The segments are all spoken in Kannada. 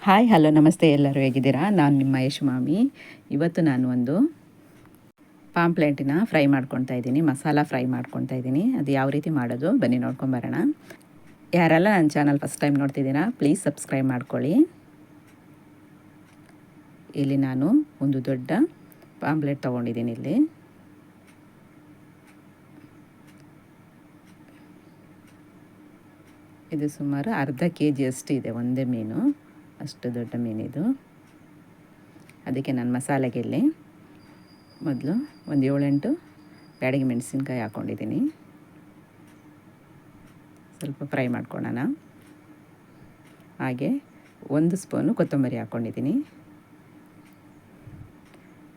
ಹಾಯ್ ಹಲೋ ನಮಸ್ತೆ, ಎಲ್ಲರೂ ಹೇಗಿದ್ದೀರಾ? ನಾನು ನಿಮ್ಮ ಯಶುಮಾಮಿ. ಇವತ್ತು ನಾನು ಒಂದು ಪಾಂಪ್ಲೆಟಿನ ಫ್ರೈ ಮಾಡ್ಕೊತಾ ಇದ್ದೀನಿ, ಮಸಾಲ ಫ್ರೈ ಮಾಡ್ಕೊತಾ ಇದ್ದೀನಿ. ಅದು ಯಾವ ರೀತಿ ಮಾಡೋದು ಬನ್ನಿ ನೋಡ್ಕೊಂಬರೋಣ. ಯಾರೆಲ್ಲ ನನ್ನ ಚಾನಲ್ ಫಸ್ಟ್ ಟೈಮ್ ನೋಡ್ತಿದ್ದೀರಾ ಪ್ಲೀಸ್ ಸಬ್ಸ್ಕ್ರೈಬ್ ಮಾಡ್ಕೊಳ್ಳಿ. ಇಲ್ಲಿ ನಾನು ಒಂದು ದೊಡ್ಡ ಪಾಂಪ್ಲೆಟ್ ತೊಗೊಂಡಿದ್ದೀನಿ. ಇಲ್ಲಿ ಇದು ಸುಮಾರು ಅರ್ಧ kg ಅಷ್ಟು ಇದೆ, ಒಂದೇ ಮೀನು, ಅಷ್ಟು ದೊಡ್ಡ ಮೀನಿದು. ಅದಕ್ಕೆ ನಾನು ಮಸಾಲೆಗೆ ಇಲ್ಲಿ ಮೊದಲು ಒಂದು 7-8 ಬ್ಯಾಡಗಿ ಮೆಣಸಿನ್ಕಾಯಿ ಹಾಕ್ಕೊಂಡಿದ್ದೀನಿ. ಸ್ವಲ್ಪ ಫ್ರೈ ಮಾಡ್ಕೊಳ್ಳೋಣ. ಹಾಗೆ 1 ಸ್ಪೂನು ಕೊತ್ತಂಬರಿ ಹಾಕ್ಕೊಂಡಿದ್ದೀನಿ.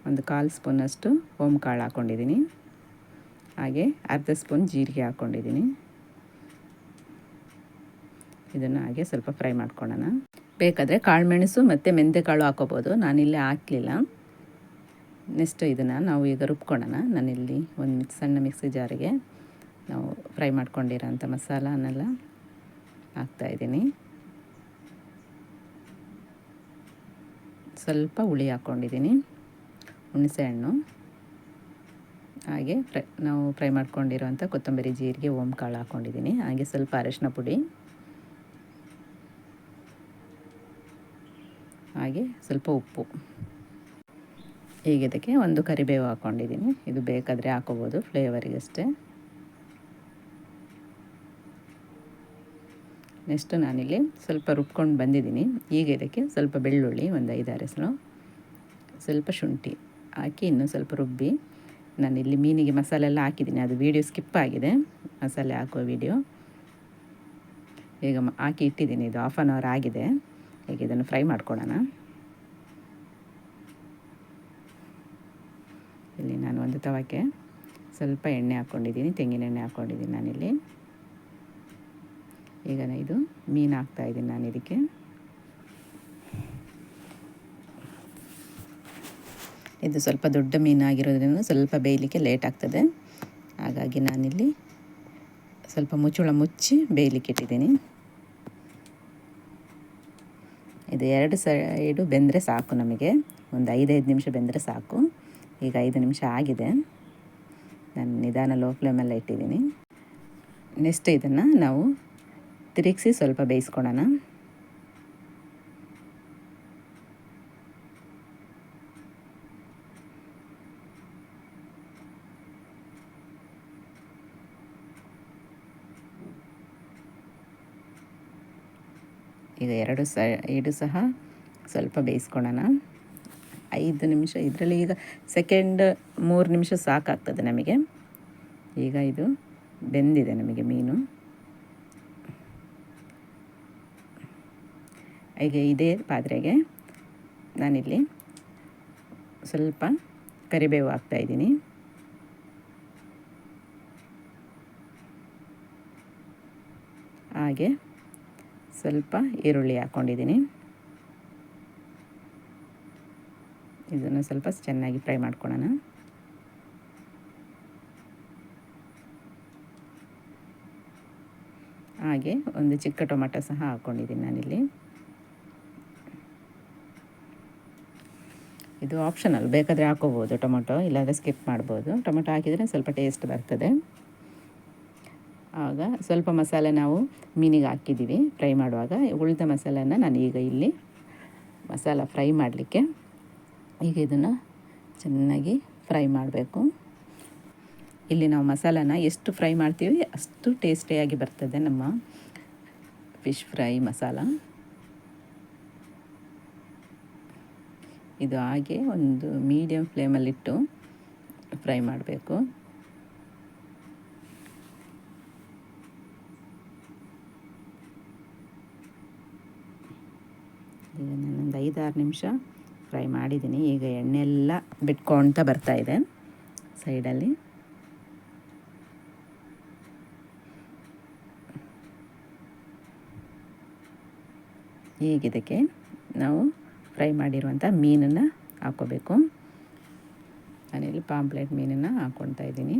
ಒಂದು 1/4 ಸ್ಪೂನಷ್ಟು ಓಂಕಾಳು ಹಾಕ್ಕೊಂಡಿದ್ದೀನಿ. ಹಾಗೆ ಅರ್ಧ ಸ್ಪೂನ್ ಜೀರಿಗೆ ಹಾಕ್ಕೊಂಡಿದ್ದೀನಿ. ಇದನ್ನು ಹಾಗೆ ಸ್ವಲ್ಪ ಫ್ರೈ ಮಾಡ್ಕೊಳ್ಳೋಣ. ಬೇಕಾದರೆ ಕಾಳುಮೆಣಸು ಮತ್ತು ಮೆಂತ್ಯಕಾಳು ಹಾಕೋಬೋದು, ನಾನಿಲ್ಲಿ ಹಾಕಲಿಲ್ಲ. ನೆಕ್ಸ್ಟ್ ಇದನ್ನು ನಾವು ಈಗ ರುಬ್ಕೊಳ್ಳೋಣ. ನಾನಿಲ್ಲಿ ಒಂದು ಸಣ್ಣ ಮಿಕ್ಸಿ ಜಾರಿಗೆ ನಾವು ಫ್ರೈ ಮಾಡ್ಕೊಂಡಿರೋಂಥ ಮಸಾಲನೆಲ್ಲ ಹಾಕ್ತಾಯಿದ್ದೀನಿ. ಸ್ವಲ್ಪ ಹುಳಿ ಹಾಕ್ಕೊಂಡಿದ್ದೀನಿ, ಹುಣಸೆಹಣ್ಣು, ಹಾಗೆ ನಾವು ಫ್ರೈ ಮಾಡ್ಕೊಂಡಿರೋಂಥ ಕೊತ್ತಂಬರಿ, ಜೀರಿಗೆ, ಓಂಕಾಳು ಹಾಕ್ಕೊಂಡಿದ್ದೀನಿ. ಹಾಗೆ ಸ್ವಲ್ಪ ಅರಶಿನ ಪುಡಿ, ಹಾಗೆ ಸ್ವಲ್ಪ ಉಪ್ಪು. ಈಗ ಇದಕ್ಕೆ ಒಂದು ಕರಿಬೇವು ಹಾಕ್ಕೊಂಡಿದ್ದೀನಿ. ಇದು ಬೇಕಾದರೆ ಹಾಕೋಬೋದು ಫ್ಲೇವರಿಗಷ್ಟೇ. ನೆಕ್ಸ್ಟು ನಾನಿಲ್ಲಿ ಸ್ವಲ್ಪ ರುಬ್ಕೊಂಡು ಬಂದಿದ್ದೀನಿ. ಈಗ ಇದಕ್ಕೆ ಸ್ವಲ್ಪ ಬೆಳ್ಳುಳ್ಳಿ, ಒಂದು 5-6 ಹೆಸರು, ಸ್ವಲ್ಪ ಶುಂಠಿ ಹಾಕಿ ಇನ್ನೂ ಸ್ವಲ್ಪ ರುಬ್ಬಿ, ನಾನಿಲ್ಲಿ ಮೀನಿಗೆ ಮಸಾಲೆ ಎಲ್ಲ ಹಾಕಿದ್ದೀನಿ. ಅದು ವೀಡಿಯೋ ಸ್ಕಿಪ್ ಆಗಿದೆ, ಮಸಾಲೆ ಹಾಕುವ ವೀಡಿಯೋ. ಈಗ ಹಾಕಿ ಇಟ್ಟಿದ್ದೀನಿ. ಇದು 1/2 hour ಆಗಿದೆ. ಈಗ ಇದನ್ನು ಫ್ರೈ ಮಾಡ್ಕೊಳ್ಳೋಣ. ಇಲ್ಲಿ ನಾನು ಒಂದು ತವಕ್ಕೆ ಸ್ವಲ್ಪ ಎಣ್ಣೆ ಹಾಕ್ಕೊಂಡಿದ್ದೀನಿ, ತೆಂಗಿನ ಎಣ್ಣೆ ಹಾಕ್ಕೊಂಡಿದ್ದೀನಿ ನಾನಿಲ್ಲಿ. ಈಗ ಇದು ಮೀನು ಹಾಕ್ತಾಯಿದ್ದೀನಿ ನಾನು ಇದಕ್ಕೆ. ಇದು ಸ್ವಲ್ಪ ದೊಡ್ಡ ಮೀನಾಗಿರೋದ್ರಿಂದ ಸ್ವಲ್ಪ ಬೇಯಲಿಕ್ಕೆ ಲೇಟ್ ಆಗ್ತದೆ. ಹಾಗಾಗಿ ನಾನಿಲ್ಲಿ ಸ್ವಲ್ಪ ಮುಚ್ಚಳ ಮುಚ್ಚಿ ಬೇಯಲಿಕ್ಕೆ ಇಟ್ಟಿದ್ದೀನಿ. ಇದು 2 ಸೈಡು ಬೆಂದರೆ ಸಾಕು ನಮಗೆ, ಒಂದು 5-5 ನಿಮಿಷ ಬೆಂದರೆ ಸಾಕು. ಈಗ 5 ನಿಮಿಷ ಆಗಿದೆ. ನಾನು ನಿಧಾನ ಲೋ ಫ್ಲೇಮಲ್ಲೇ ಇಟ್ಟಿದ್ದೀನಿ. ನೆಕ್ಸ್ಟ್ ಇದನ್ನು ನಾವು ತಿರುಗಿಸಿ ಸ್ವಲ್ಪ ಬೇಯಿಸ್ಕೊಳ್ಳೋಣ. ಈಗ 2 ಸೈಡು ಸಹ ಸ್ವಲ್ಪ ಬೇಯಿಸ್ಕೊಳ್ಳೋಣ. 5 ನಿಮಿಷ, ಇದರಲ್ಲಿ ಈಗ ಸೆಕೆಂಡ್ 3 ನಿಮಿಷ ಸಾಕಾಗ್ತದೆ ನಮಗೆ. ಈಗ ಇದು ಬೆಂದಿದೆ ನಮಗೆ ಮೀನು. ಈಗ ಇದೇ ಪಾತ್ರೆಗೆ ನಾನಿಲ್ಲಿ ಸ್ವಲ್ಪ ಕರಿಬೇವು ಹಾಕ್ತಾಯಿದ್ದೀನಿ. ಹಾಗೆ ಸ್ವಲ್ಪ ಈರುಳ್ಳಿ ಹಾಕ್ಕೊಂಡಿದ್ದೀನಿ. ಇದನ್ನು ಸ್ವಲ್ಪ ಚೆನ್ನಾಗಿ ಫ್ರೈ ಮಾಡ್ಕೊಳ್ಳೋಣ. ಹಾಗೆ ಒಂದು ಚಿಕ್ಕ ಟೊಮೆಟೊ ಸಹ ಹಾಕ್ಕೊಂಡಿದ್ದೀನಿ ನಾನಿಲ್ಲಿ. ಇದು ಆಪ್ಷನಲ್, ಬೇಕಾದರೆ ಹಾಕೋಬೋದು ಟೊಮೆಟೊ, ಇಲ್ಲಾಂದರೆ ಸ್ಕಿಪ್ ಮಾಡ್ಬೋದು. ಟೊಮೆಟೊ ಹಾಕಿದರೆ ಸ್ವಲ್ಪ ಟೇಸ್ಟ್ ಬರ್ತದೆ. ಆಗ ಸ್ವಲ್ಪ ಮಸಾಲೆ ನಾವು ಮೀನಿಗೆ ಹಾಕಿದ್ದೀವಿ ಫ್ರೈ ಮಾಡುವಾಗ. ಉಳಿದ ಮಸಾಲೆನ ನಾನು ಈಗ ಇಲ್ಲಿ ಮಸಾಲ ಫ್ರೈ ಮಾಡಲಿಕ್ಕೆ ಈಗ ಇದನ್ನು ಚೆನ್ನಾಗಿ ಫ್ರೈ ಮಾಡಬೇಕು. ಇಲ್ಲಿ ನಾವು ಮಸಾಲಾನ ಎಷ್ಟು ಫ್ರೈ ಮಾಡ್ತೀವಿ ಅಷ್ಟು ಟೇಸ್ಟಿಯಾಗಿ ಬರ್ತದೆ ನಮ್ಮ ಫಿಶ್ ಫ್ರೈ ಮಸಾಲ. ಇದು ಹಾಗೆ ಒಂದು ಮೀಡಿಯಮ್ ಫ್ಲೇಮಲ್ಲಿಟ್ಟು ಫ್ರೈ ಮಾಡಬೇಕು. ಈಗ ನಾನೊಂದು 5-6 ನಿಮಿಷ ಫ್ರೈ ಮಾಡಿದ್ದೀನಿ. ಈಗ ಎಣ್ಣೆ ಎಲ್ಲ ಬಿಟ್ಕೊಳ್ತಾ ಬರ್ತಾಯಿದೆ ಸೈಡಲ್ಲಿ. ಈಗ ಇದಕ್ಕೆ ನಾವು ಫ್ರೈ ಮಾಡಿರುವಂಥ ಮೀನನ್ನು ಹಾಕ್ಕೋಬೇಕು. ನಾನಿಲ್ಲಿ ಪಾಂಪ್ಲೆಟ್ ಮೀನನ್ನು ಹಾಕ್ಕೊಳ್ತಾ ಇದ್ದೀನಿ.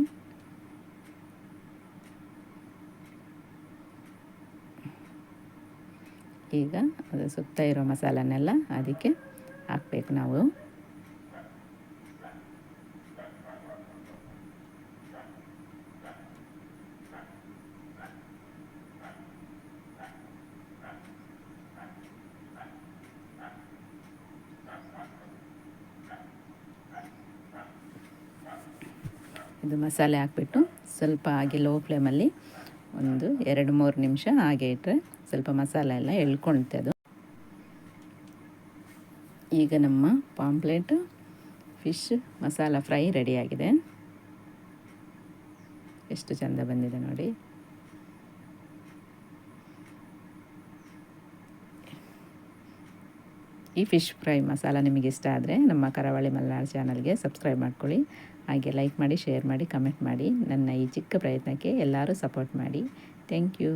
ಈಗ ಅದು ಸುತ್ತ ಇರೋ ಮಸಾಲನೆಲ್ಲ ಅದಕ್ಕೆ ಹಾಕಬೇಕು ನಾವು. ಇದು ಮಸಾಲೆ ಹಾಕ್ಬಿಟ್ಟು ಸ್ವಲ್ಪ ಹಾಗೆ ಲೋ ಫ್ಲೇಮಲ್ಲಿ ಒಂದು 2-3 ನಿಮಿಷ ಹಾಗೆ ಇಟ್ಟರೆ ಸ್ವಲ್ಪ ಮಸಾಲೆ ಎಲ್ಲ ಎಳ್ಕೊಳುತ್ತೆ ಅದು. ಈಗ ನಮ್ಮ ಪಾಂಪ್ಲೆಟ್ ಫಿಶ್ ಮಸಾಲ ಫ್ರೈ ರೆಡಿಯಾಗಿದೆ. ಎಷ್ಟು ಚೆಂದ ಬಂದಿದೆ ನೋಡಿ. ಈ ಫಿಶ್ ಫ್ರೈ ಮಸಾಲ ನಿಮಗೆ ಇಷ್ಟ ಆದರೆ ನಮ್ಮ ಕರಾವಳಿ ಮಲೆನಾಡು ಚಾನಲ್ಗೆ ಸಬ್ಸ್ಕ್ರೈಬ್ ಮಾಡ್ಕೊಳ್ಳಿ. ಹಾಗೆ ಲೈಕ್ ಮಾಡಿ, ಶೇರ್ ಮಾಡಿ, ಕಮೆಂಟ್ ಮಾಡಿ. ನನ್ನ ಈ ಚಿಕ್ಕ ಪ್ರಯತ್ನಕ್ಕೆ ಎಲ್ಲರೂ ಸಪೋರ್ಟ್ ಮಾಡಿ. Thank you.